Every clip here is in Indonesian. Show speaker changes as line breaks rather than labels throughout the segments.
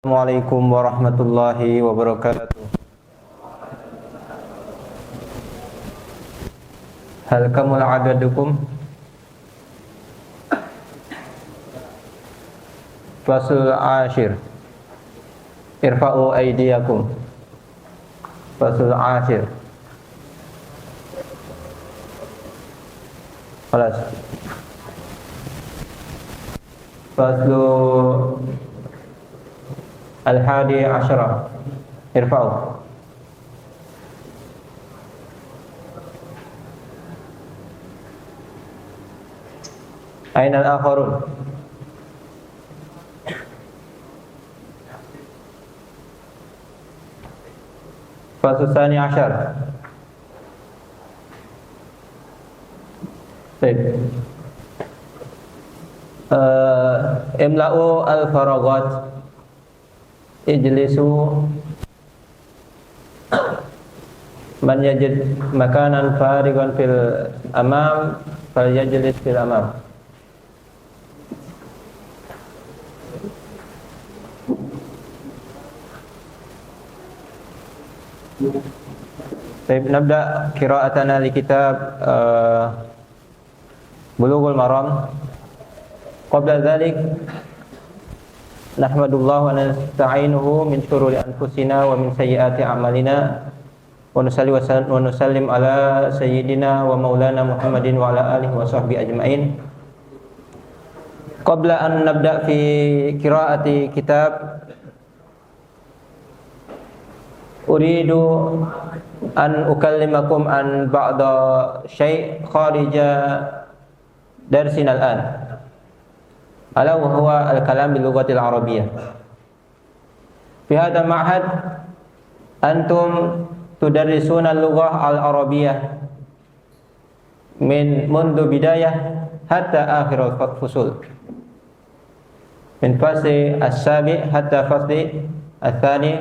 Assalamualaikum warahmatullahi wabarakatuh. Hal kamul adadukum Fasul ashir. Irfa'u aydiyakum. Fasul ashir. Khalas. Faslu al-hadi asyara. Irfa'u. Aina al-akharun? Faslu tsani asyar. Baik. Imla'u al-faragat. Ijlisu man yajid makanan farigan fil amam falyajlis fil amam. Baik, nabda qira'atana li kitab Bulughul Maram. Qabla dzalik nahmadullah wa nasta'inuhu min shururi anfusina wa min sayyiati a'malina wa nusalli wa nusallim ala sayyidina wa maulana Muhammadin wa ala alihi wa sahbihi ajma'in. Qabla an nabda fi qira'ati kitab uridu an ukallimakum an ba'da syai' kharija darsina al-an, ala wa huwa al-kalam bil lughati al-arabiyyah. Fi hadha al-ma'had antum tudarrisuna al-lughah al-arabiyyah min mundu bidayah hatta akhir al-fusul, min fasli as-sabi' hatta fasli al-thani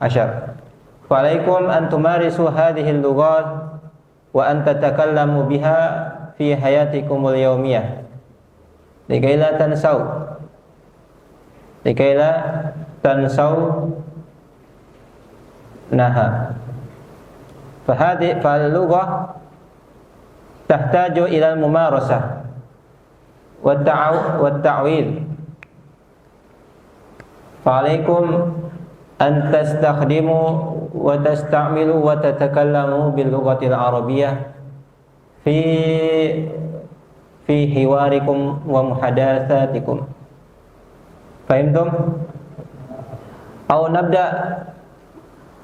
ashar. Fa alaikum an tumarisu hadhihi al-lughat wa an tatakallamu biha fi hayatikumul yawmiyah likai la tansau naha. Fal-lughah tahtaju ila al-mumarasah wa ta'wil. Fa alaikum an tastakhdimu wa tasta'milu wa tatakallamu bil lughati al-arabiyyah fi hiwarikum wa muhadatsatikum. Fahimtum? Aw nabda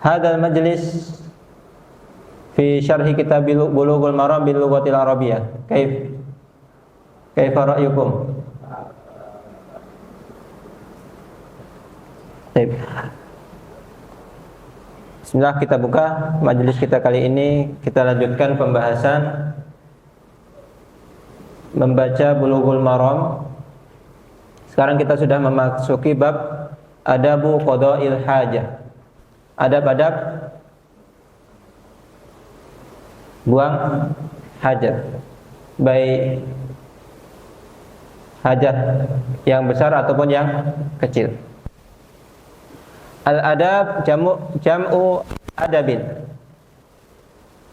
hadzal majlis fi syarhi kitab Bulughul Maram bil lughatil arabiyyah. Kaifa ra'yukum? Baik. Bismillah, kita buka majelis kita kali ini. Kita lanjutkan pembahasan membaca Bulughul Maram. Sekarang kita sudah memasuki bab adabu qada'il hajah. Adab-adab buang hajat, baik hajat yang besar ataupun yang kecil. Al-adab jam'u adabin.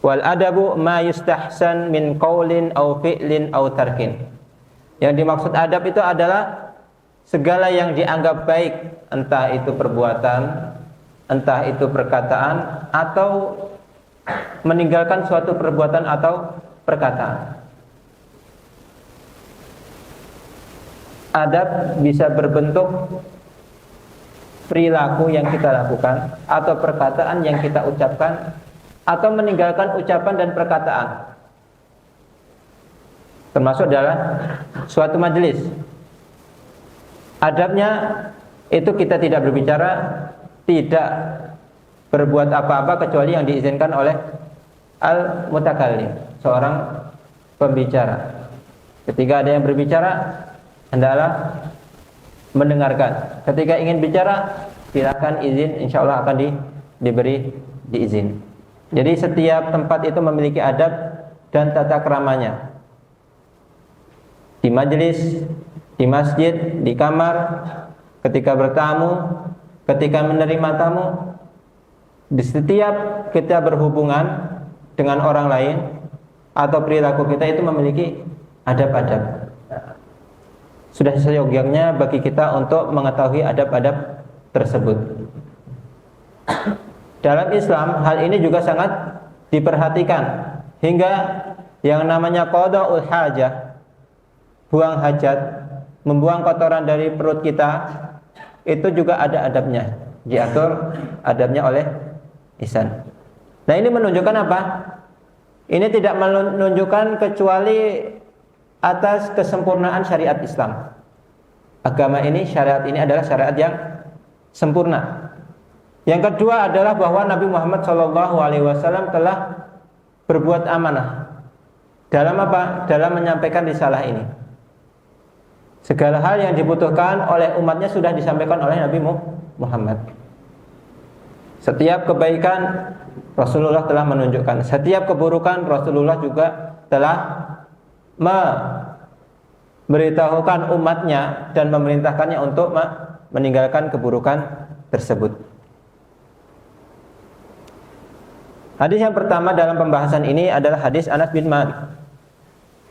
Wal adabu ma yustahsan min qaulin aw fi'lin aw tarkin. Yang dimaksud adab itu adalah segala yang dianggap baik, entah itu perbuatan, entah itu perkataan, atau meninggalkan suatu perbuatan atau perkataan. Adab bisa berbentuk perilaku yang kita lakukan, atau perkataan yang kita ucapkan, atau meninggalkan ucapan dan perkataan. Termasuk dalam suatu majelis. Adabnya itu kita tidak berbicara, tidak berbuat apa-apa kecuali yang diizinkan oleh al-mutakallim, seorang pembicara. Ketika ada yang berbicara, hendaklah mendengarkan. Ketika ingin bicara, silakan izin, insyaallah akan diberi diizin. Jadi setiap tempat itu memiliki adab dan tata keramanya. Di majelis, di masjid, di kamar, ketika bertamu, ketika menerima tamu, di setiap kita berhubungan dengan orang lain atau perilaku kita itu memiliki adab-adab. Sudah seyogyanya bagi kita untuk mengetahui adab-adab tersebut. Dalam Islam hal ini juga sangat diperhatikan, hingga yang namanya qada'ul hajah, buang hajat, membuang kotoran dari perut kita, itu juga ada adabnya, diatur adabnya oleh lisan. Nah, ini menunjukkan apa? Ini tidak menunjukkan kecuali atas kesempurnaan syariat Islam. Agama ini, syariat ini adalah syariat yang sempurna. Yang kedua adalah bahwa Nabi Muhammad SAW telah berbuat amanah. Dalam apa? Dalam menyampaikan risalah ini. Segala hal yang dibutuhkan oleh umatnya sudah disampaikan oleh Nabi Muhammad. Setiap kebaikan Rasulullah telah menunjukkan. Setiap keburukan Rasulullah juga telah memberitahukan umatnya dan memerintahkannya untuk meninggalkan keburukan tersebut. Hadis yang pertama dalam pembahasan ini adalah hadis Anas bin Malik.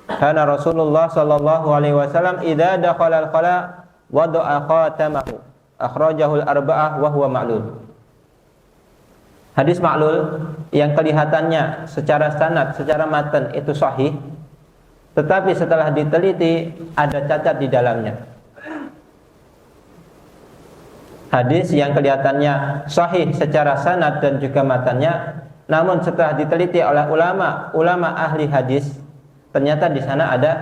Kana Rasulullah sallallahu alaihi wasallam idza dakhala al-khala wada'a khatamahu akhrajahu al-arba'ah wa huwa ma'lul. Hadis ma'lul yang kelihatannya secara sanad, secara matan itu sahih, tetapi setelah diteliti ada cacat di dalamnya. Hadis yang kelihatannya sahih secara sanad dan juga matannya, namun setelah diteliti oleh ulama ahli hadis, ternyata di sana ada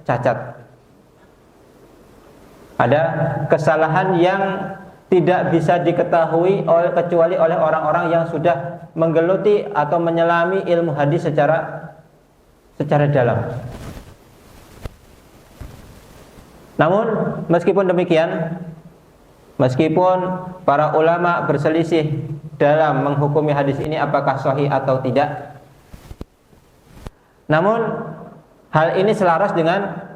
cacat. Ada kesalahan yang tidak bisa diketahui kecuali oleh orang-orang yang sudah menggeluti atau menyelami ilmu hadis secara dalam. Namun meskipun demikian, meskipun para ulama berselisih dalam menghukumi hadis ini apakah sahih atau tidak, namun hal ini selaras dengan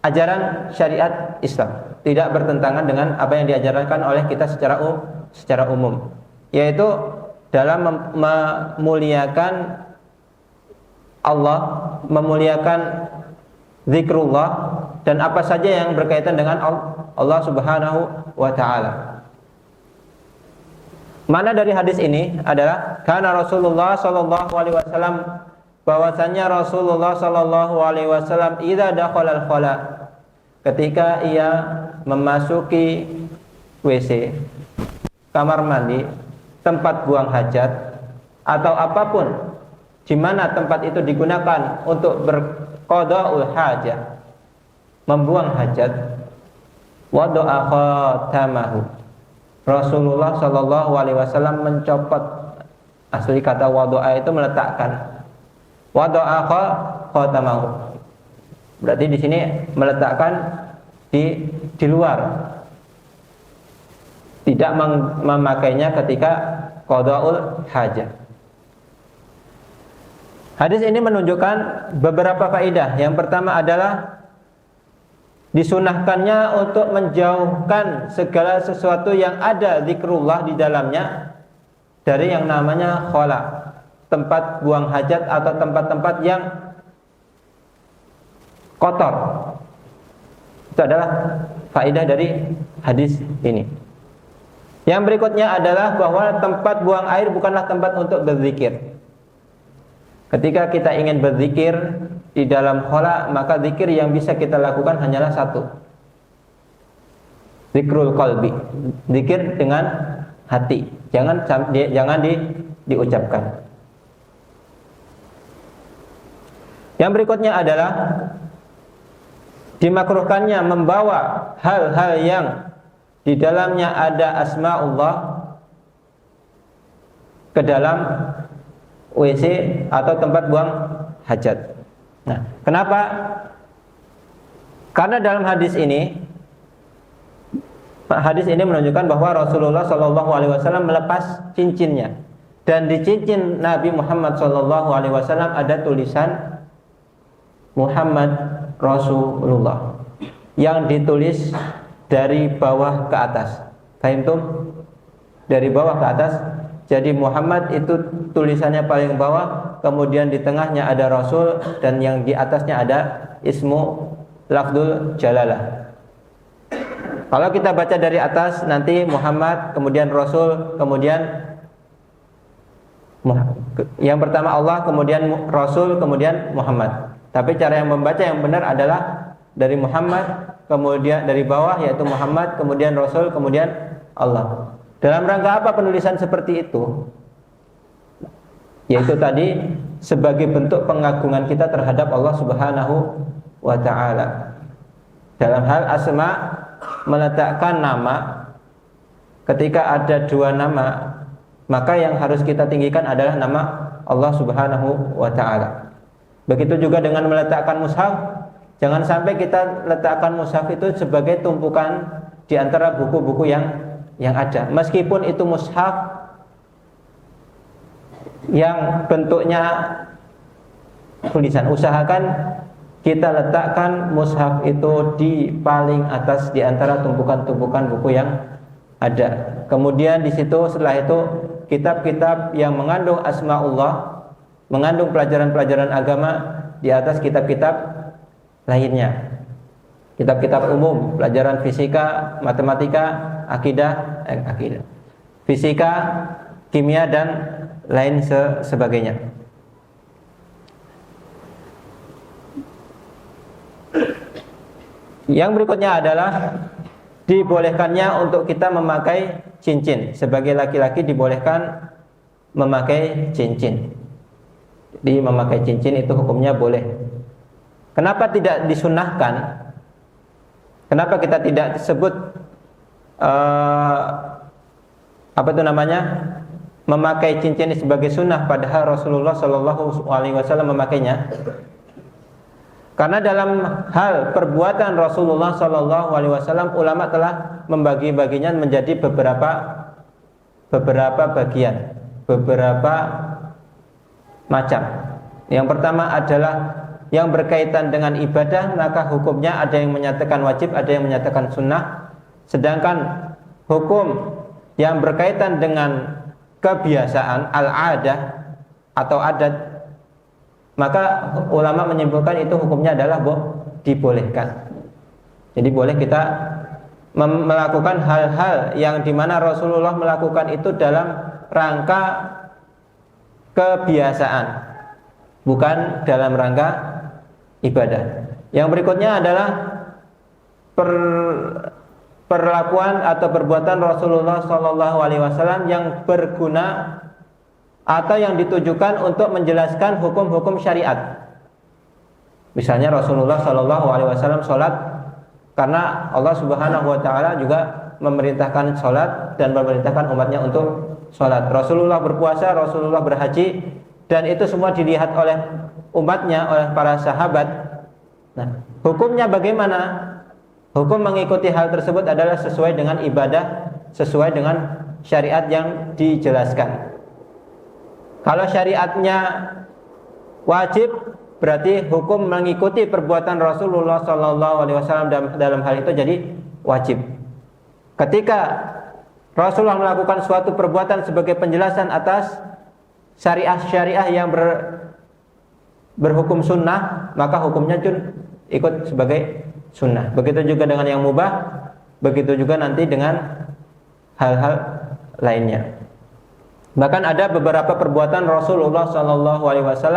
ajaran syariat Islam, tidak bertentangan dengan apa yang diajarkan oleh kita secara umum, yaitu dalam memuliakan Allah, memuliakan zikrullah, dan apa saja yang berkaitan dengan Allah Subhanahu wa ta'ala. Mana dari hadis ini adalah karena Rasulullah sallallahu alaihi wasallam, bahwasanya Rasulullah sallallahu alaihi wasallam idza dakhala al-khala, ketika ia memasuki WC, kamar mandi, tempat buang hajat atau apapun di mana tempat itu digunakan untuk berqada'ul hajah, membuang hajat, wada'a khatamahu, Rasulullah sallallahu alaihi wasallam mencopot, asli kata wada'a itu meletakkan, wada'a khatamahu berarti di sini meletakkan di luar, tidak memakainya ketika qada'ul hajah. Hadis ini menunjukkan beberapa faedah. Yang pertama adalah disunahkannya untuk menjauhkan segala sesuatu yang ada zikrullah di dalamnya dari yang namanya khala, tempat buang hajat atau tempat-tempat yang kotor. Itu adalah faedah dari hadis ini. Yang berikutnya adalah bahwa tempat buang air bukanlah tempat untuk berzikir. Ketika kita ingin berzikir di dalam khala, maka zikir yang bisa kita lakukan hanyalah satu, zikrul qalbi, zikir dengan hati, jangan diucapkan. Yang berikutnya adalah dimakruhkannya membawa hal-hal yang di dalamnya ada asma'ullah ke dalam WC atau tempat buang hajat. Nah, kenapa? Karena dalam hadis ini menunjukkan bahwa Rasulullah Shallallahu Alaihi Wasallam melepas cincinnya, dan di cincin Nabi Muhammad Shallallahu Alaihi Wasallam ada tulisan Muhammad Rasulullah yang ditulis dari bawah ke atas. Fahim tuh? dari bawah ke atas. Jadi Muhammad itu tulisannya paling bawah, kemudian di tengahnya ada Rasul, dan yang di atasnya ada ismu lafzul jalalah. Kalau kita baca dari atas nanti Muhammad, kemudian Rasul, kemudian yang pertama Allah, kemudian Rasul, kemudian Muhammad. Tapi cara yang membaca yang benar adalah dari Muhammad, kemudian dari bawah yaitu Muhammad, kemudian Rasul, kemudian Allah. Dalam rangka apa penulisan seperti itu? Yaitu tadi sebagai bentuk pengagungan kita terhadap Allah Subhanahu wa ta'ala. Dalam hal asma, meletakkan nama, ketika ada dua nama, maka yang harus kita tinggikan adalah nama Allah Subhanahu wa ta'ala. Begitu juga dengan meletakkan mushaf. Jangan sampai kita letakkan mushaf itu sebagai tumpukan di antara buku-buku yang ada. Meskipun itu mushaf yang bentuknya tulisan, usahakan kita letakkan mushaf itu di paling atas di antara tumpukan-tumpukan buku yang ada. Kemudian di situ setelah itu kitab-kitab yang mengandung asmaullah, mengandung pelajaran-pelajaran agama di atas kitab-kitab lainnya. Kitab-kitab umum, pelajaran fisika, matematika, akidah, fisika, kimia dan lain sebagainya. Yang berikutnya adalah dibolehkannya untuk kita memakai cincin. Sebagai laki-laki dibolehkan memakai cincin. Jadi memakai cincin itu hukumnya boleh. Kenapa tidak disunahkan? Kenapa kita tidak sebut memakai cincin sebagai sunnah padahal Rasulullah Shallallahu Alaihi Wasallam memakainya? Karena dalam hal perbuatan Rasulullah Shallallahu Alaihi Wasallam, ulama telah membagi-baginya menjadi beberapa bagian, beberapa macam. Yang pertama adalah yang berkaitan dengan ibadah, maka hukumnya ada yang menyatakan wajib, ada yang menyatakan sunnah. Sedangkan hukum yang berkaitan dengan kebiasaan, al-adah atau adat, maka ulama menyimpulkan itu hukumnya adalah dibolehkan. Jadi boleh kita melakukan hal-hal yang dimana Rasulullah melakukan itu dalam rangka kebiasaan, bukan dalam rangka ibadah. Yang berikutnya adalah perlakuan atau perbuatan Rasulullah Shallallahu Alaihi Wasallam yang berguna atau yang ditujukan untuk menjelaskan hukum-hukum syariat. Misalnya Rasulullah Shallallahu Alaihi Wasallam sholat karena Allah Subhanahu Wa Taala juga memerintahkan sholat dan memerintahkan umatnya untuk sholat. Rasulullah berpuasa, Rasulullah berhaji, dan itu semua dilihat oleh umatnya, oleh para sahabat. Nah, hukumnya bagaimana? Hukum mengikuti hal tersebut adalah sesuai dengan ibadah, sesuai dengan syariat yang dijelaskan. Kalau syariatnya wajib, berarti hukum mengikuti perbuatan Rasulullah SAW dalam hal itu jadi wajib. Ketika Rasulullah melakukan suatu perbuatan sebagai penjelasan atas syariah yang berhukum sunnah, maka hukumnya ikut sebagai sunnah. Begitu juga dengan yang mubah, begitu juga nanti dengan hal-hal lainnya. Bahkan ada beberapa perbuatan Rasulullah SAW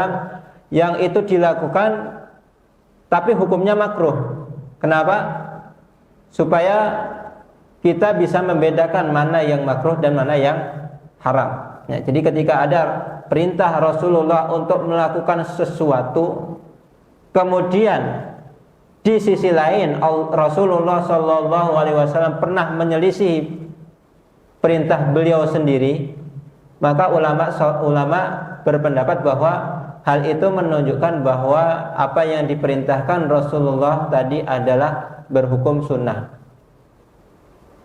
yang itu dilakukan tapi hukumnya makruh. Kenapa? Supaya kita bisa membedakan mana yang makruh dan mana yang haram. Ya, jadi ketika ada perintah Rasulullah untuk melakukan sesuatu, kemudian di sisi lain Rasulullah SAW pernah menyelisih perintah beliau sendiri, maka ulama berpendapat bahwa hal itu menunjukkan bahwa apa yang diperintahkan Rasulullah tadi adalah berhukum sunnah,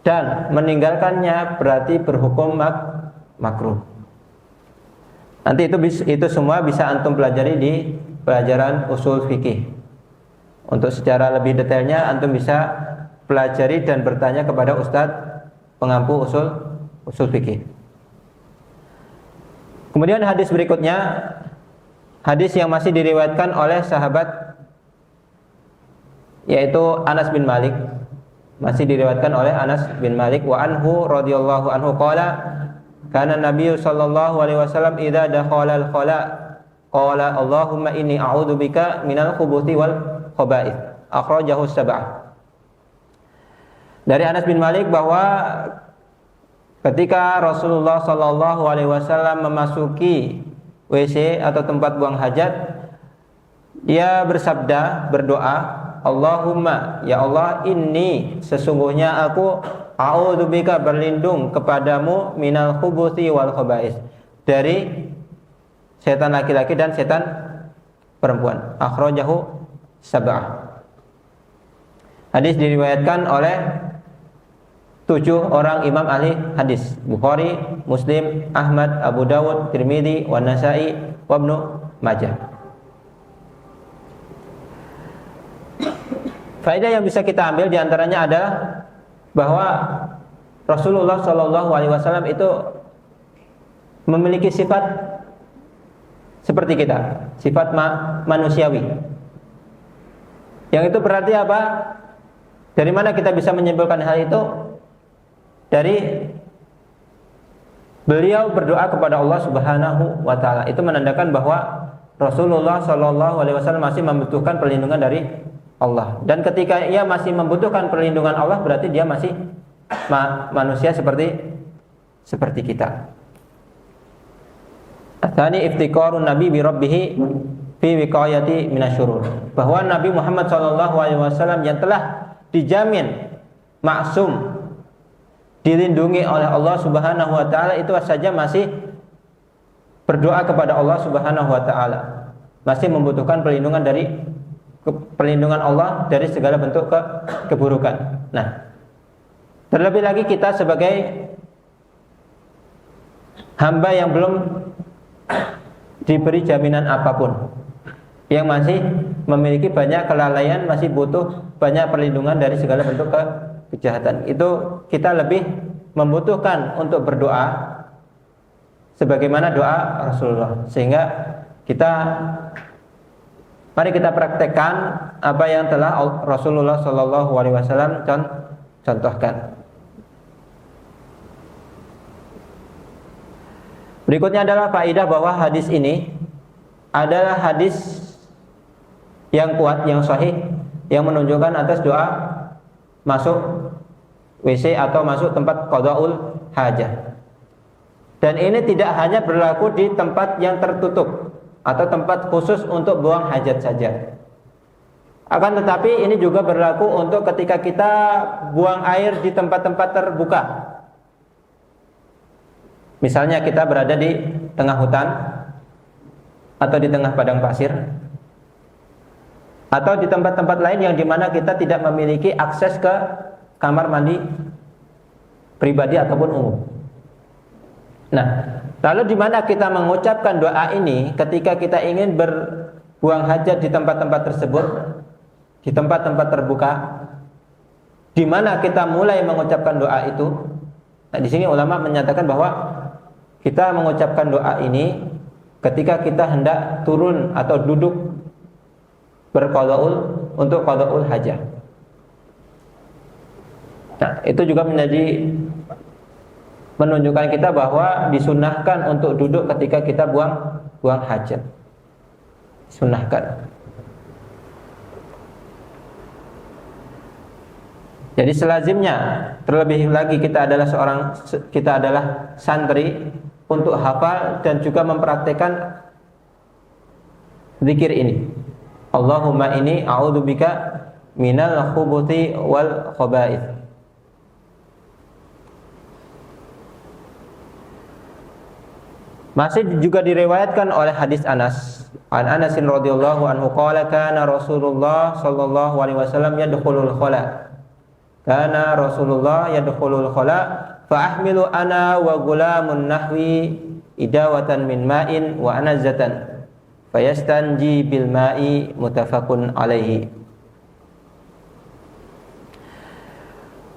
dan meninggalkannya berarti berhukum makruh. Nanti itu semua bisa antum pelajari di pelajaran usul fikih. Untuk secara lebih detailnya antum bisa pelajari dan bertanya kepada ustadz pengampu usul usul fikih. Kemudian hadis berikutnya, hadis yang masih diriwayatkan oleh sahabat yaitu Anas bin Malik. Masih diriwayatkan oleh Anas bin Malik wa anhu radhiyallahu anhu qala kana Nabi sallallahu alaihi wasallam idza dakhala al-khala qala Allahumma inni a'udzubika minal khubuthi wal khaba'ith. Akhrajahu sab'ah. Dari Anas bin Malik bahwa ketika Rasulullah sallallahu alaihi wasallam memasuki WC atau tempat buang hajat, dia bersabda, berdoa, Allahumma, ya Allah, inni, sesungguhnya aku a'udzubika, berlindung kepadamu minal khubuthi wal khaba'is, dari setan laki-laki dan setan perempuan. Akhrajahu sab'ah. Hadis diriwayatkan oleh 7 orang imam ahli hadis, Bukhari, Muslim, Ahmad, Abu Dawud, Tirmidzi, wa Nasa'i, wa Ibnu Majah. Faedah yang bisa kita ambil diantaranya adalah bahwa Rasulullah Shallallahu Alaihi Wasallam itu memiliki sifat seperti kita, sifat manusiawi. Yang itu berarti apa? Dari mana kita bisa menyimpulkan hal itu? Dari beliau berdoa kepada Allah Subhanahu wa taala. Itu menandakan bahwa Rasulullah Shallallahu alaihi wasallam masih membutuhkan perlindungan dari Allah. Dan ketika ia masih membutuhkan perlindungan Allah, berarti dia masih manusia seperti kita. Tsani iftiqarun nabi bi rabbih fi wiqayati minasyurur. Bahwa Nabi Muhammad Shallallahu alaihi wasallam yang telah dijamin maksum, dilindungi oleh Allah Subhanahu wa taala, itu saja masih berdoa kepada Allah Subhanahu wa taala. Masih membutuhkan perlindungan Allah dari segala bentuk keburukan. Nah, terlebih lagi kita sebagai hamba yang belum diberi jaminan apapun, yang masih memiliki banyak kelalaian, masih butuh banyak perlindungan dari segala bentuk kejahatan. Itu kita lebih membutuhkan untuk berdoa sebagaimana doa Rasulullah. Sehingga mari kita praktekkan apa yang telah Rasulullah Shallallahu Alaihi Wasallam contohkan. Berikutnya adalah faedah bahwa hadis ini adalah hadis yang kuat, yang sahih, yang menunjukkan atas doa masuk WC atau masuk tempat qada'ul hajah. Dan ini tidak hanya berlaku di tempat yang tertutup atau tempat khusus untuk buang hajat saja. Akan tetapi ini juga berlaku untuk ketika kita buang air di tempat-tempat terbuka. Misalnya kita berada di tengah hutan atau di tengah padang pasir, atau di tempat-tempat lain yang dimana kita tidak memiliki akses ke kamar mandi pribadi ataupun umum. Nah, lalu di mana kita mengucapkan doa ini ketika kita ingin berbuang hajat di tempat-tempat tersebut, di tempat-tempat terbuka, di mana kita mulai mengucapkan doa itu? Nah, di sini ulama menyatakan bahwa kita mengucapkan doa ini ketika kita hendak turun atau duduk untuk qada'ul hajah. Nah, itu juga menunjukkan kita bahwa disunahkan untuk duduk ketika kita buang hajat. Sunahkan. Jadi selazimnya, terlebih lagi kita adalah santri, untuk hafal dan juga mempraktekkan zikir ini. Allahumma inni a'udzubika minal khubuthi wal khaba'ith. Masih juga diriwayatkan oleh hadis Anas. An Anas radhiyallahu anhu qala kana Rasulullah sallallahu alaihi wasallam yadkhulul khala. Kana Rasulullah yadkhulul khala fa ahmilu ana wa gulamun nahwi idawatan min ma'in wa anazatan fayastanji bil ma'i muttafaqun alaihi.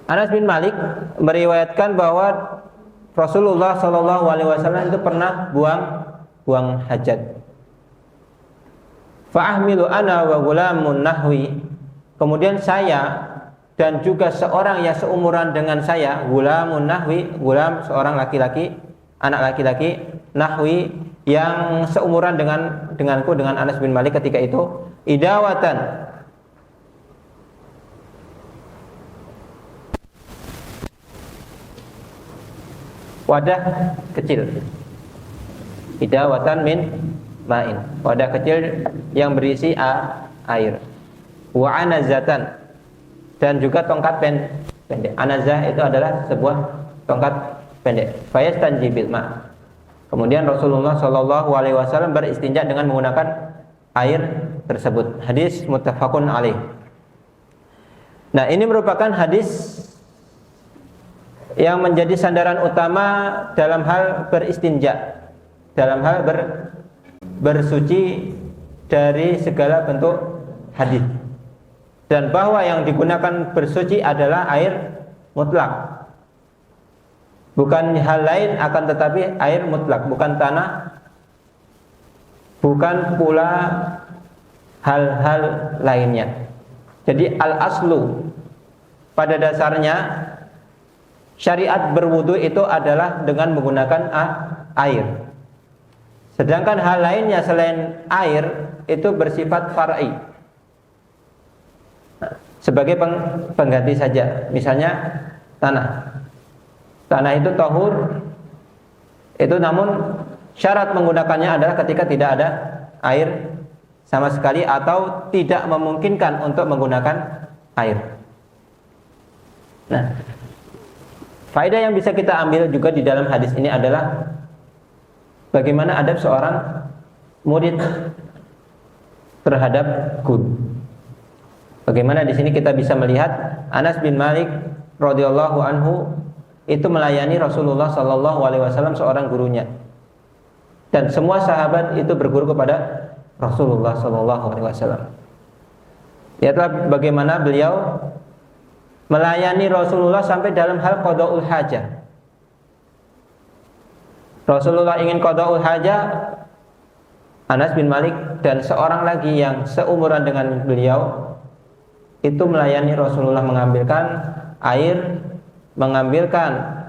Anas bin Malik meriwayatkan bahwa Rasulullah Shallallahu Alaihi Wasallam itu pernah buang hajat. Fa'ahmilu ana wa gulamun nahwi. Kemudian saya dan juga seorang yang seumuran dengan saya, gulamun nahwi, gulam seorang laki-laki, anak laki-laki, nahwi yang seumuran denganku, dengan Anas bin Malik ketika itu, idawatan, wadah kecil, idawatan min ma'in, wadah kecil yang berisi air, wa anazatan, dan juga tongkat pendek. Anazah itu adalah sebuah tongkat pendek. Fayastanjibil ma. Kemudian Rasulullah Shallallahu Alaihi Wasallam beristinja dengan menggunakan air tersebut. Hadis muttafaqun alaih. Nah, ini merupakan hadis yang menjadi sandaran utama dalam hal beristinja, dalam hal bersuci dari segala bentuk hadis. Dan bahwa yang digunakan bersuci adalah air mutlak, bukan hal lain, akan tetapi air mutlak, bukan tanah, bukan pula hal-hal lainnya. Jadi al-aslu pada dasarnya syariat berwudu itu adalah dengan menggunakan air. Sedangkan hal lainnya selain air itu bersifat far'i, sebagai pengganti saja. Misalnya tanah itu tahur, itu namun syarat menggunakannya adalah ketika tidak ada air sama sekali atau tidak memungkinkan untuk menggunakan air. Nah, faedah yang bisa kita ambil juga di dalam hadis ini adalah bagaimana adab seorang murid terhadap guru. Bagaimana di sini kita bisa melihat Anas bin Malik radhiyallahu anhu itu melayani Rasulullah Shallallahu Alaihi Wasallam seorang gurunya, dan semua sahabat itu berguru kepada Rasulullah Shallallahu Alaihi Wasallam. Lihatlah bagaimana beliau melayani Rasulullah sampai dalam hal qadaul hajah. Rasulullah ingin qadaul hajah, Anas bin Malik dan seorang lagi yang seumuran dengan beliau itu melayani Rasulullah, mengambilkan air, mengambilkan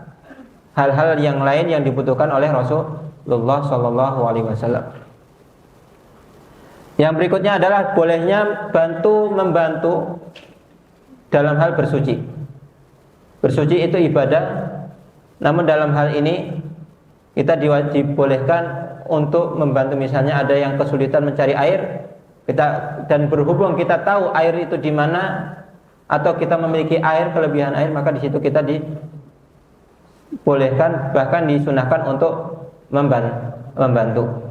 hal-hal yang lain yang dibutuhkan oleh Rasulullah Shallallahu Alaihi Wasallam. Yang berikutnya adalah bolehnya membantu dalam hal bersuci. Bersuci itu ibadah, namun dalam hal ini kita dibolehkan untuk membantu. Misalnya ada yang kesulitan mencari air, dan berhubung kita tahu air itu di mana, atau kita memiliki air, kelebihan air, maka di situ kita dibolehkan, bahkan disunahkan untuk membantu.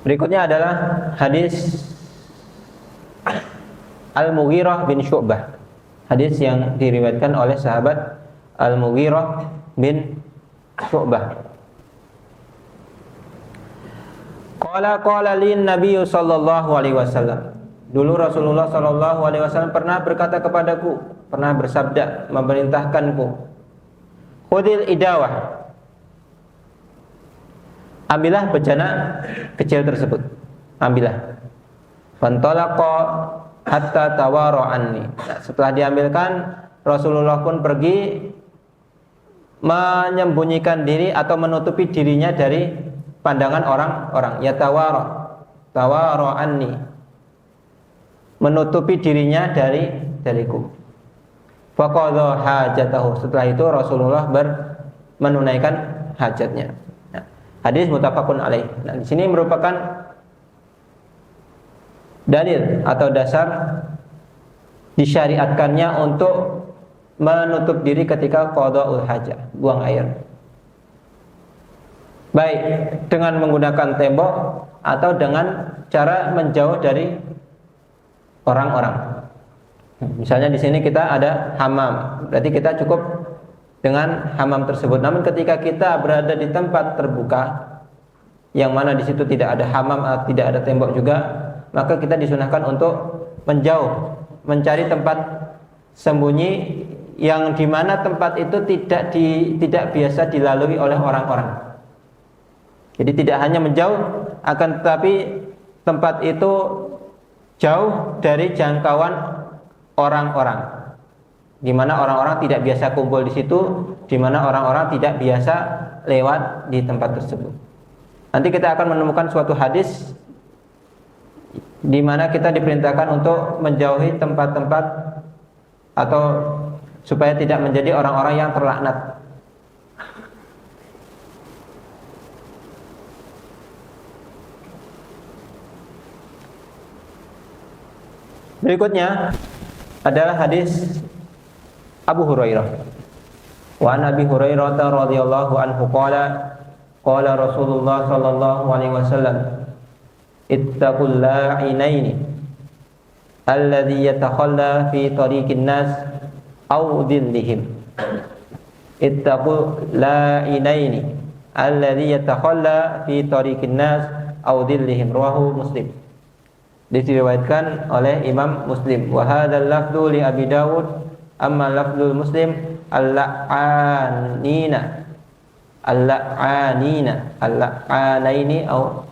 Berikutnya adalah hadis Al-Mughirah bin Syu'bah, hadis yang diriwayatkan oleh sahabat Al-Mughirah bin Syu'bah. Qala lin Nabi sallallahu alaihi wasallam. Dulu Rasulullah sallallahu alaihi wasallam pernah berkata kepadaku, pernah bersabda, memerintahkanku, khudil idawah, ambillah bejana kecil tersebut, ambillah. Fantalaqa hatta tawara anni. Nah, setelah diambilkan, Rasulullah pun pergi menyembunyikan diri atau menutupi dirinya dari pandangan orang-orang. Ya tawara anni, menutupi dirinya dariku. Faqadha hajatahu. Setelah itu Rasulullah menunaikan hajatnya. Nah, hadis muttafaqun alaih. Nah, di sini merupakan dalil atau dasar disyariatkannya untuk menutup diri ketika qadaul hajah, buang air, baik dengan menggunakan tembok atau dengan cara menjauh dari orang-orang. Misalnya di sini kita ada hammam, berarti kita cukup dengan hammam tersebut. Namun ketika kita berada di tempat terbuka, yang mana di situ tidak ada hamam atau tidak ada tembok juga, maka kita disunahkan untuk menjauh, mencari tempat sembunyi yang di mana tempat itu tidak biasa dilalui oleh orang-orang. Jadi tidak hanya menjauh, akan tetapi tempat itu jauh dari jangkauan orang-orang, di mana orang-orang tidak biasa kumpul di situ, di mana orang-orang tidak biasa lewat di tempat tersebut. Nanti kita akan menemukan suatu hadis di mana kita diperintahkan untuk menjauhi tempat-tempat atau supaya tidak menjadi orang-orang yang terlaknat. Berikutnya adalah hadis Abu Hurairah. Wa an Abi Hurairah radhiyallahu anhu qala qala Rasulullah sallallahu alaihi wasallam ittaqul la'inaini alladhi yatakhalla fi tariqin nas aw dhillihim. Ittaqul la'inaini alladhi yatakhalla fi tariqin nas aw dhillihim. Rawahu Muslim. Diriwayatkan oleh Imam Muslim. Wa hadzal lafdzu li Abi Dawud, amma lafdzul Muslim al-la'anina al-la'anaini atau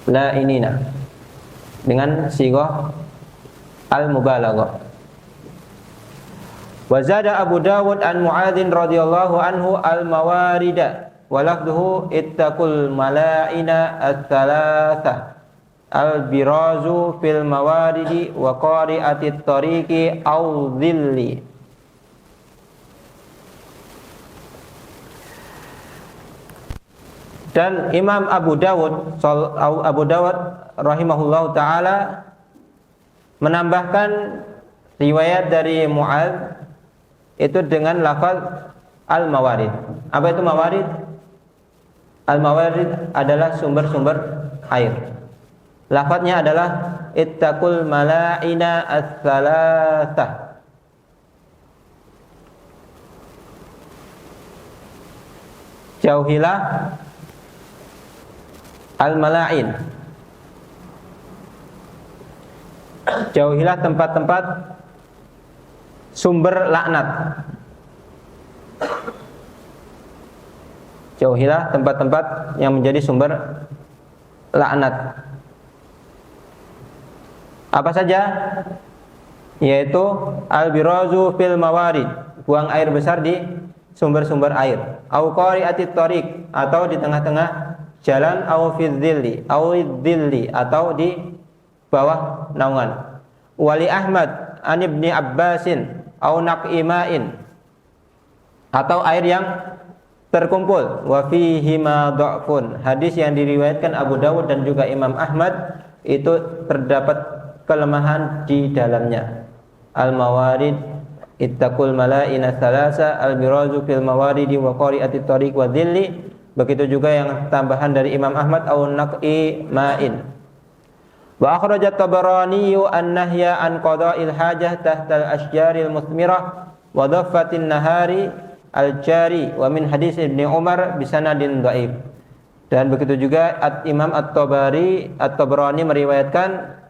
la'inina dengan sighah al-mubalaghah. Wa zada Abu Dawud an Mu'adzin radhiyallahu anhu al-mawarida wa lafdhuhu ittaqul mala'ina ats-tsalatsah al-birazu fil mawaridi wa qari'atit tariqi aw dhilli. Dan Imam Abu Dawud rahimahullahu taala menambahkan riwayat dari Mu'adz itu dengan lafaz al-mawarid. Apa itu mawarid? Al-mawarid adalah sumber-sumber air. Lafadznya adalah ittaqul mala'ina ats-tsalatsah. Jauhilah al-mala'in. Jauhilah tempat-tempat sumber laknat. Jauhilah tempat-tempat yang menjadi sumber laknat. Apa saja? Yaitu al-birazu fil mawarid, buang air besar di sumber-sumber air. Au qari'atit tariq, atau di tengah-tengah jalan, au fi dhilli, atau di bawah naungan. Wali Ahmad an Ibni Abbasin au naqima'in, atau air yang terkumpul. Wa fihi ma dha'fun. Hadis yang diriwayatkan Abu Dawud dan juga Imam Ahmad itu terdapat kelemahan di dalamnya. Al-mawarid ittaqul mala'ina tsalasa al-birazu fil mawaridi wa qari'atit tariq wa dhilli. Begitu juga yang tambahan dari Imam Ahmad au naqi ma'in. Wa akhrajat Tabarani an-nahya an qada'il hajah tahta al-ashjaril muthmirah wa dhaffatin nahari al-jari wa min hadis Ibnu Umar bisanadin dhaif. Dan begitu juga Imam At-Tabarani meriwayatkan,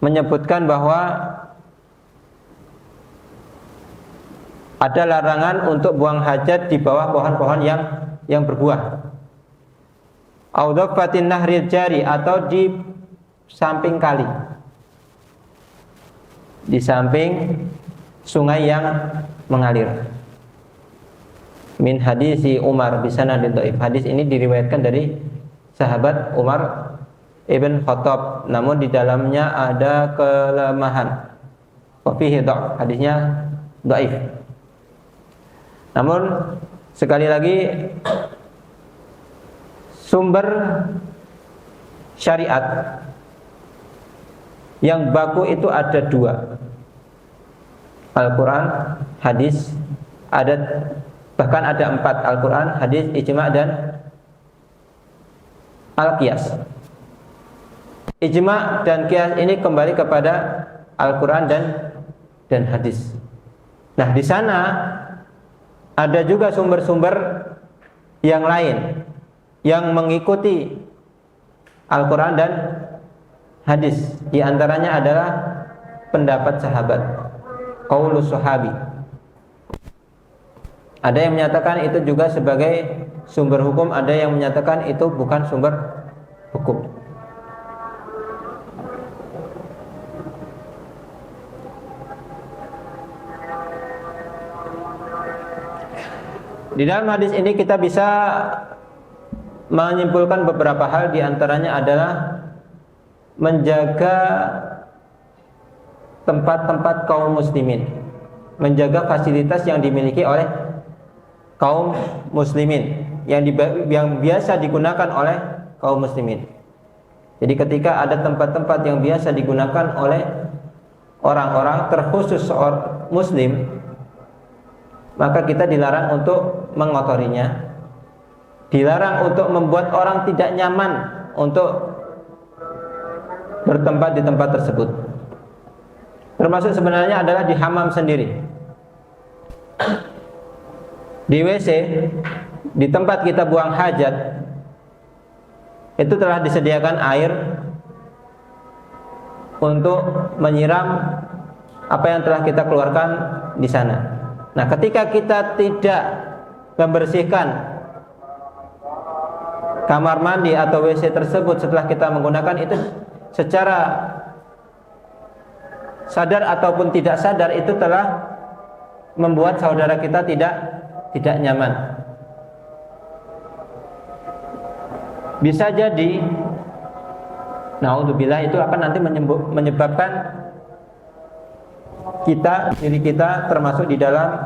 menyebutkan bahwa ada larangan untuk buang hajat di bawah pohon-pohon yang berbuah. Audhafatin nahril jari, atau di samping kali, di samping sungai yang mengalir. Min hadisi Umar bisanadin dhaif. Hadis ini diriwayatkan dari sahabat Umar Ibn Khattab, namun di dalamnya ada kelemahan. Wa fihi dha'f, hadisnya dhaif. Namun sekali lagi, sumber syariat yang baku itu ada dua: Al-Quran, hadis, bahkan ada 4: Al-Quran, hadis, ijma' dan al-qiyas. Ijma' dan qiyas ini kembali kepada Al-Quran dan hadis. Nah, di sana ada juga sumber-sumber yang lain yang mengikuti Al-Quran dan hadis. Di antaranya adalah pendapat sahabat, qaulus sahabi. Ada yang menyatakan itu juga sebagai sumber hukum, ada yang menyatakan itu bukan sumber hukum. Di dalam hadis ini kita bisa menyimpulkan beberapa hal, di antaranya adalah menjaga tempat-tempat kaum muslimin, menjaga fasilitas yang dimiliki oleh kaum muslimin yang biasa digunakan oleh kaum muslimin. Jadi ketika ada tempat-tempat yang biasa digunakan oleh orang-orang terkhusus seorang muslim, maka kita dilarang untuk mengotorinya, dilarang untuk membuat orang tidak nyaman untuk bertempat di tempat tersebut. Termasuk sebenarnya adalah di hammam sendiri, di WC, di tempat kita buang hajat, itu telah disediakan air untuk menyiram apa yang telah kita keluarkan di sana. Nah, ketika kita tidak membersihkan kamar mandi atau WC tersebut setelah kita menggunakan itu, secara sadar ataupun tidak sadar itu telah membuat saudara kita tidak nyaman. Bisa jadi, naudzubillah, itu akan nanti menyebabkan diri kita termasuk di dalam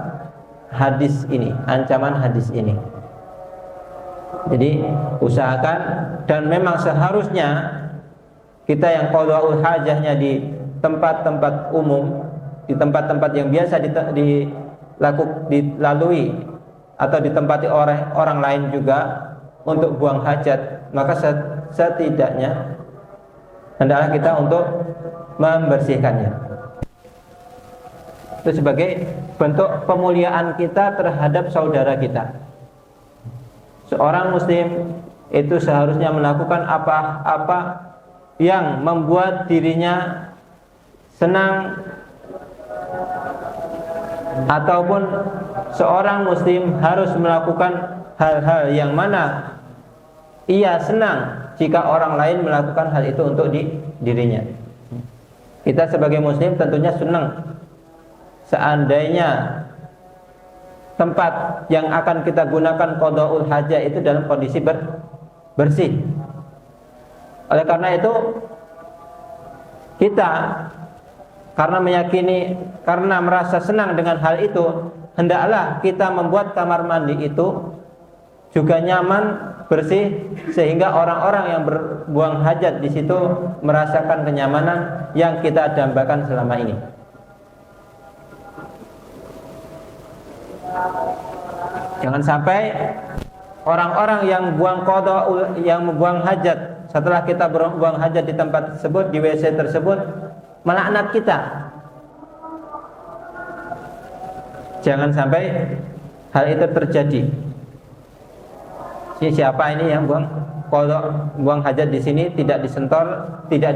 hadis ini, ancaman hadis ini. Jadi usahakan, dan memang seharusnya kita yang qada'ul hajahnya di tempat-tempat umum, di tempat-tempat yang biasa dilalui atau ditempati oleh orang lain juga untuk buang hajat, maka setidaknya hendaklah kita untuk membersihkannya. Itu sebagai bentuk pemuliaan kita terhadap saudara kita. Seorang muslim itu seharusnya melakukan apa-apa yang membuat dirinya senang, ataupun seorang muslim harus melakukan hal-hal yang mana ia senang jika orang lain melakukan hal itu untuk dirinya. Kita sebagai muslim tentunya senang seandainya tempat yang akan kita gunakan qada'ul hajah itu dalam kondisi bersih. Oleh karena itu, kita karena meyakini, karena merasa senang dengan hal itu, hendaklah kita membuat kamar mandi itu juga nyaman, bersih, sehingga orang-orang yang berbuang hajat di situ merasakan kenyamanan yang kita dambakan selama ini. Jangan sampai orang-orang yang membuang hajat setelah kita buang hajat di tempat tersebut, di WC tersebut, melaknat kita. Jangan sampai hal itu terjadi. Siapa ini yang buang hajat di sini tidak disentor, tidak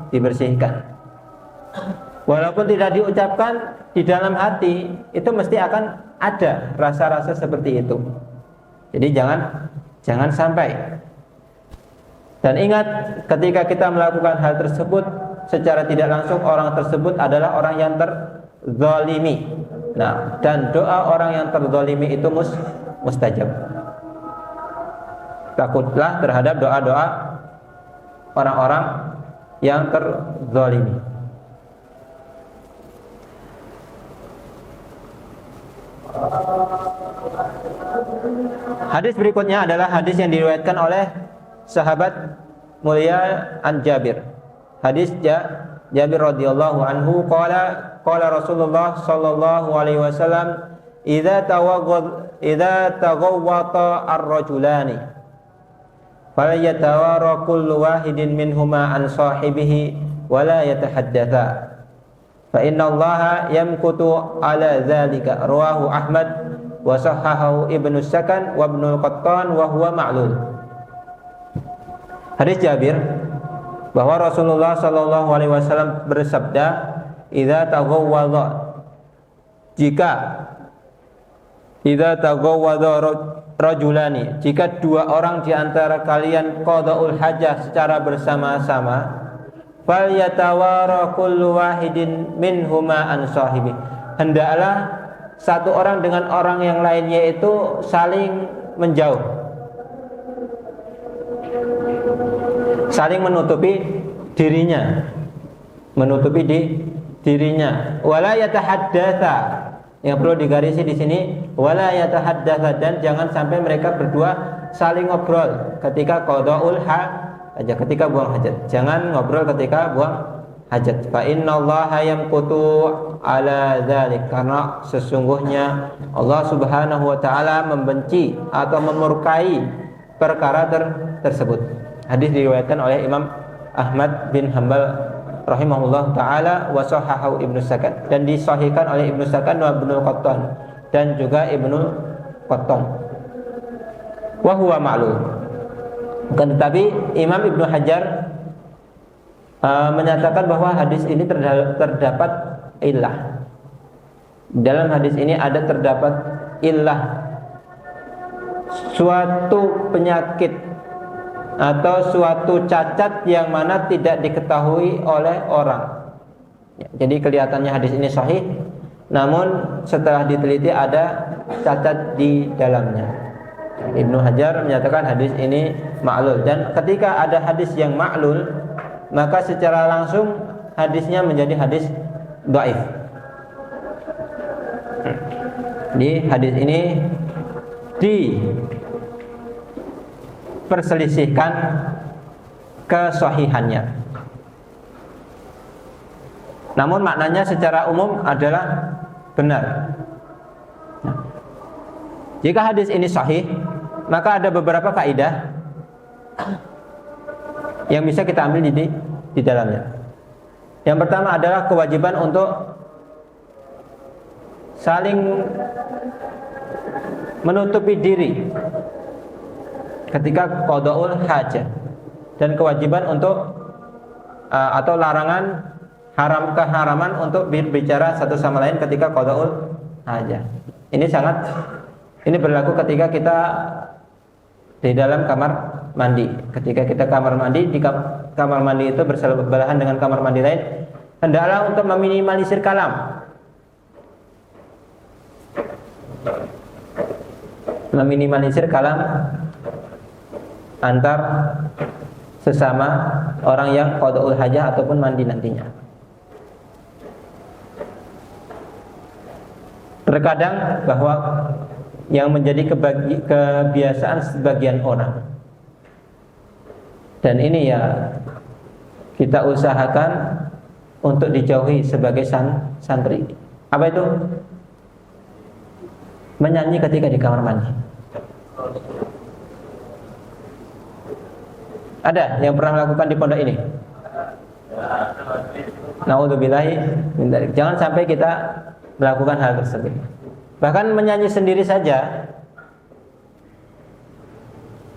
dibersihkan. Walaupun tidak diucapkan, di dalam hati itu mesti akan ada rasa-rasa seperti itu. Jadi jangan sampai. Dan ingat, ketika kita melakukan hal tersebut, secara tidak langsung orang tersebut adalah orang yang terzalimi. Nah, dan doa orang yang terzalimi itu mustajab. Takutlah terhadap doa-doa orang-orang yang terzalimi. Hadis berikutnya adalah hadis yang diriwayatkan oleh sahabat mulia an Jabir. Hadis Jabir radhiyallahu anhu qala Rasulullah sallallahu alaihi wasallam, idza taghawwata ar-rajulani falyatawara kullu wahidin minhuma an sahibihi wa la yatahaddatha fa inna Allaha yamkutu ala dzalika. Rawahu Ahmad wa sahhahu Ibnu Sakan wa Ibnu Qattan wa huwa ma'lul. Hadis Jabir bahwa Rasulullah sallallahu alaihi wasallam bersabda, "Idza taghawwadha," idza taghawwadha rajulani, jika dua orang di antara kalian qada'ul hajah secara bersama-sama, falyatawara kullu wahidin minhuma an sahibi, hendaklah satu orang dengan orang yang lainnya itu saling menjauh, saling menutupi dirinya, wala yatahaddatsa, yang perlu digarisi di sini, wala yatahaddatsa, dan jangan sampai mereka berdua saling ngobrol ketika qadaul hajat, ketika buang hajat. Jangan ngobrol ketika buang hajat. Fa innallaha yamqutu ala dzalik, karena sesungguhnya Allah Subhanahu wa taala membenci atau memurkai perkara tersebut. Hadis diriwayatkan oleh Imam Ahmad bin Hanbal rahimahullah taala wa sahahahu Ibnu Sakan, dan disahihkan oleh Ibnu Sakan wa Ibnu Qattan, dan juga Ibnu Qattan. Wa huwa ma'lul. Bukan, tetapi Imam Ibnu Hajar menyatakan bahwa hadis ini terdapat illah. Dalam hadis ini terdapat illah, suatu penyakit atau suatu cacat yang mana tidak diketahui oleh orang. Jadi kelihatannya hadis ini sahih, namun setelah diteliti ada cacat di dalamnya. Ibnu Hajar menyatakan hadis ini ma'lul, dan ketika ada hadis yang ma'lul, maka secara langsung hadisnya menjadi hadis dhaif. Di hadis ini diperselisihkan kesahihannya, namun maknanya secara umum adalah benar. Jika hadis ini sahih, maka ada beberapa kaidah yang bisa kita ambil di dalamnya. Yang pertama adalah kewajiban untuk saling menutupi diri ketika qadaul hajah, dan kewajiban untuk atau larangan keharaman untuk berbicara satu sama lain ketika qadaul hajah. Ini berlaku ketika kita di dalam kamar mandi. Ketika kita kamar mandi, di kamar mandi itu bersebelahan dengan kamar mandi lain, hendaklah untuk meminimalisir kalam. Meminimalisir kalam antar sesama orang yang qadaul hajah ataupun mandi nantinya. Terkadang bahwa yang menjadi kebiasaan sebagian orang, dan ini ya kita usahakan untuk dijauhi sebagai santri. Apa itu? Menyanyi ketika di kamar mandi. Ada yang pernah melakukan di pondok ini? Naudzubillahi min dzalik. Jangan sampai kita melakukan hal tersebut. Bahkan menyanyi sendiri saja,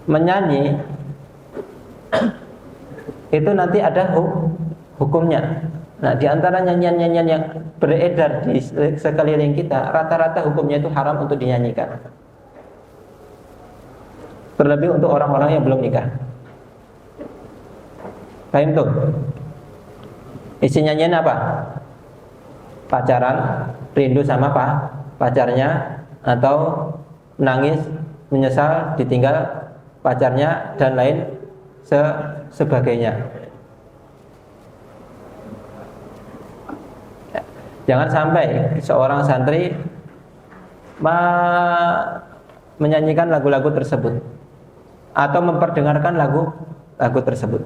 menyanyi itu nanti ada hukumnya. Nah, di antara nyanyian-nyanyian yang beredar di sekeliling kita, rata-rata hukumnya itu haram untuk dinyanyikan. Terlebih untuk orang-orang yang belum nikah. Paham tuh? Isi nyanyian apa? Pacaran, rindu sama pacarnya, atau menangis, menyesal ditinggal pacarnya, dan lain sebagainya. Jangan sampai seorang santri menyanyikan lagu-lagu tersebut atau memperdengarkan lagu tersebut.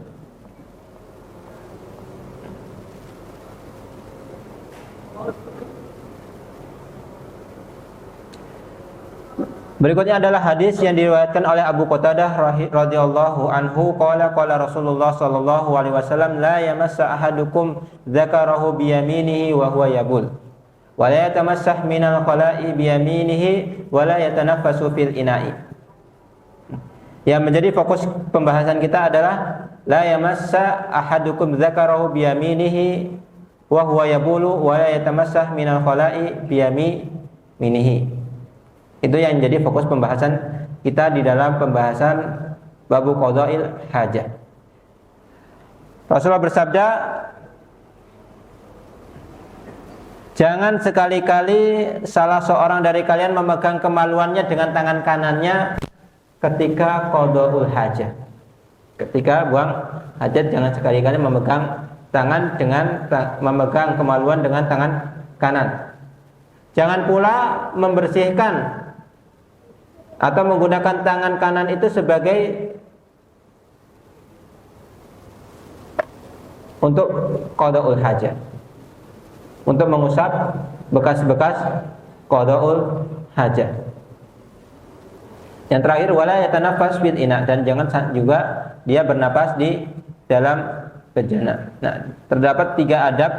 Berikutnya adalah hadis yang diriwayatkan oleh Abu Qatadah radhiyallahu anhu, qala Rasulullah sallallahu alaihi wasallam, la yamassa ahadukum dzakarahu bi yaminihi wa huwa yabul, wa la yatamassah minal khala'i biyaminihi wa la yatanaffasu fil ina'i. Yang menjadi fokus pembahasan kita adalah la yamassa ahadukum dzakarahu biyaminihi wa huwa yabulu wa la yatamassah minal khala'i biyaminihi. Itu yang menjadi fokus pembahasan kita di dalam pembahasan babu qada'il hajah. Rasulullah bersabda, jangan sekali-kali salah seorang dari kalian memegang kemaluannya dengan tangan kanannya ketika qada'ul hajah. Ketika buang hajat, jangan sekali-kali memegang tangan dengan memegang kemaluan dengan tangan kanan. Jangan pula membersihkan atau menggunakan tangan kanan itu sebagai untuk qada'ul hajah, untuk mengusap bekas-bekas qada'ul hajah. Yang terakhir, wala yatanaffas fil ina, dan jangan juga dia bernapas di dalam bejana. Nah, terdapat 3 adab,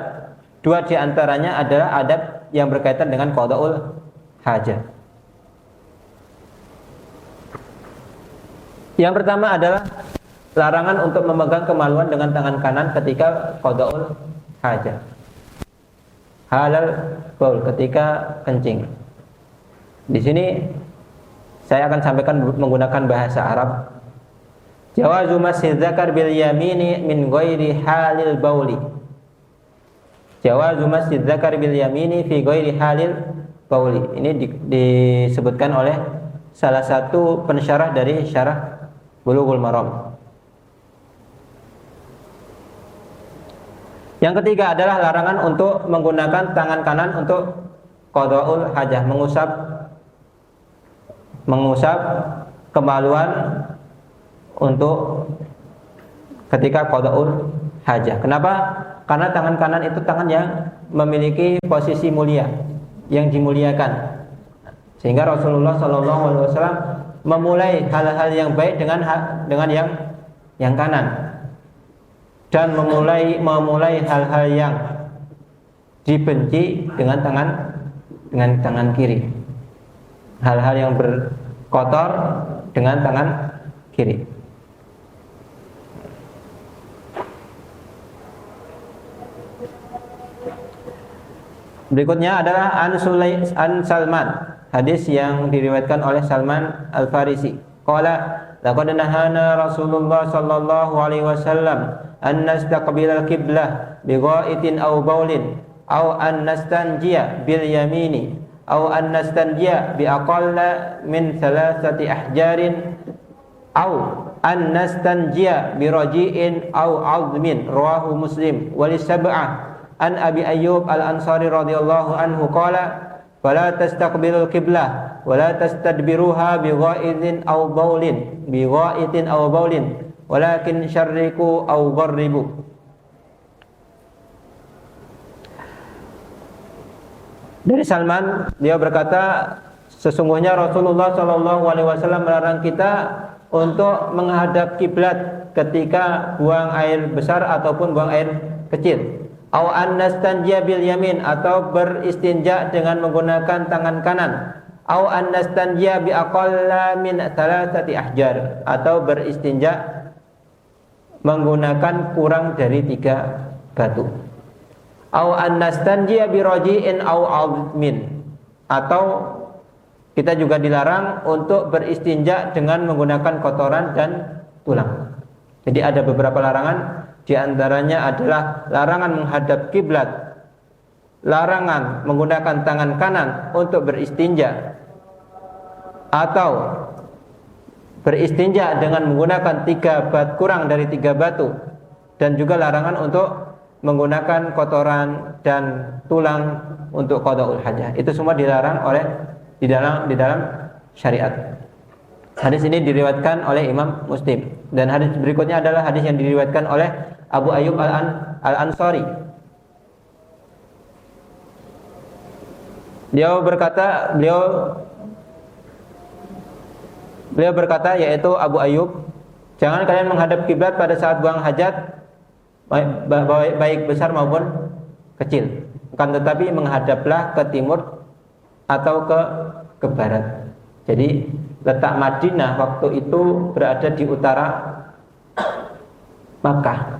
2 di antaranya adalah adab yang berkaitan dengan qada'ul hajah. Yang pertama adalah larangan untuk memegang kemaluan dengan tangan kanan ketika qada'ul hajah. Halal qaul, ketika kencing. Di sini saya akan sampaikan menggunakan bahasa Arab. Jawazu masjid dzakar bil yamini min ghairi halil bauli. Jawazu masjid dzakar bil yamini fi ghairi halil bauli. Ini disebutkan oleh salah satu pensyarah dari syarah Bulughul Maram. Yang ketiga adalah larangan untuk menggunakan tangan kanan untuk qada'ul hajah, mengusap kemaluan untuk ketika qada'ul hajah. Kenapa? Karena tangan kanan itu tangan yang memiliki posisi mulia, yang dimuliakan. Sehingga Rasulullah SAW memulai hal-hal yang baik dengan yang kanan, dan memulai hal-hal yang dibenci dengan tangan kiri. Hal-hal yang berkotor dengan tangan kiri. Berikutnya adalah an Salman, hadis yang diriwayatkan oleh Salman Al-Farisi. Qala laqad nahana Rasulullah sallallahu alaihi wasallam an nastaqbilal qiblah bi ghaitin aw baulin aw an nastanjiya bil yamini aw an nastanjiya bi aqalla min thalathati ahjarin aw an nastanjiya bi raji'in aw 'azmin, rawahu Muslim wa li sab'ah. An Abi Ayyub Al-Ansari radhiyallahu anhu qala fala tastaqbilul qiblah wa la tastadbiruha bi ghaitin aw baulin walakin syarriku aw gharribu. Dari Salman, dia berkata, sesungguhnya Rasulullah SAW melarang kita untuk menghadap kiblat ketika buang air besar ataupun buang air kecil. Au annastanjiya bil yamin, atau beristinja dengan menggunakan tangan kanan. Au annastanjiya bi aqalla min thalathati ahjar, atau beristinja menggunakan kurang dari 3 batu. Au annastanjiya bi raji'in au 'azmin, atau kita juga dilarang untuk beristinja dengan menggunakan kotoran dan tulang. Jadi ada beberapa larangan. Di antaranya adalah larangan menghadap kiblat, larangan menggunakan tangan kanan untuk beristinja, atau beristinja dengan menggunakan kurang dari 3 batu, dan juga larangan untuk menggunakan kotoran dan tulang untuk qada'ul hajah. Itu semua dilarang di dalam syariat. Hadis ini diriwayatkan oleh Imam Muslim, dan hadis berikutnya adalah hadis yang diriwayatkan oleh Abu Ayyub Al-Ansari. Beliau berkata, yaitu Abu Ayyub, jangan kalian menghadap kiblat pada saat buang hajat, baik besar maupun kecil. Kan tetapi menghadaplah ke timur atau ke barat. Jadi letak Madinah waktu itu berada di utara Makkah.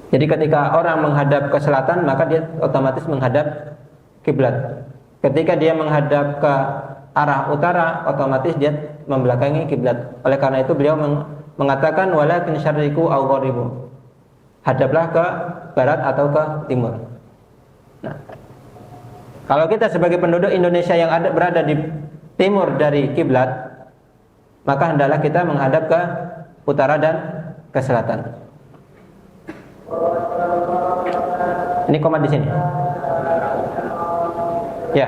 Jadi ketika orang menghadap ke selatan, maka dia otomatis menghadap kiblat. Ketika dia menghadap ke arah utara, otomatis dia membelakangi kiblat. Oleh karena itu beliau mengatakan walakin syarriqu aw gharibu. Hadaplah ke barat atau ke timur. Nah, kalau kita sebagai penduduk Indonesia yang berada di timur dari kiblat, maka hendaklah kita menghadap ke utara dan ke selatan. Ini koma di sini. Ya.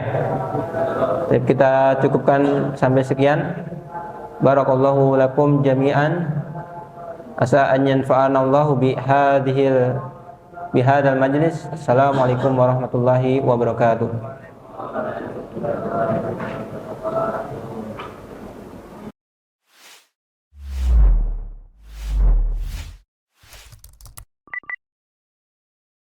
Jadi kita cukupkan sampai sekian. Barakallahu lakum jami'an. Asa an yanfa'ana Allahu bihadzal majlis. Assalamualaikum warahmatullahi wabarakatuh.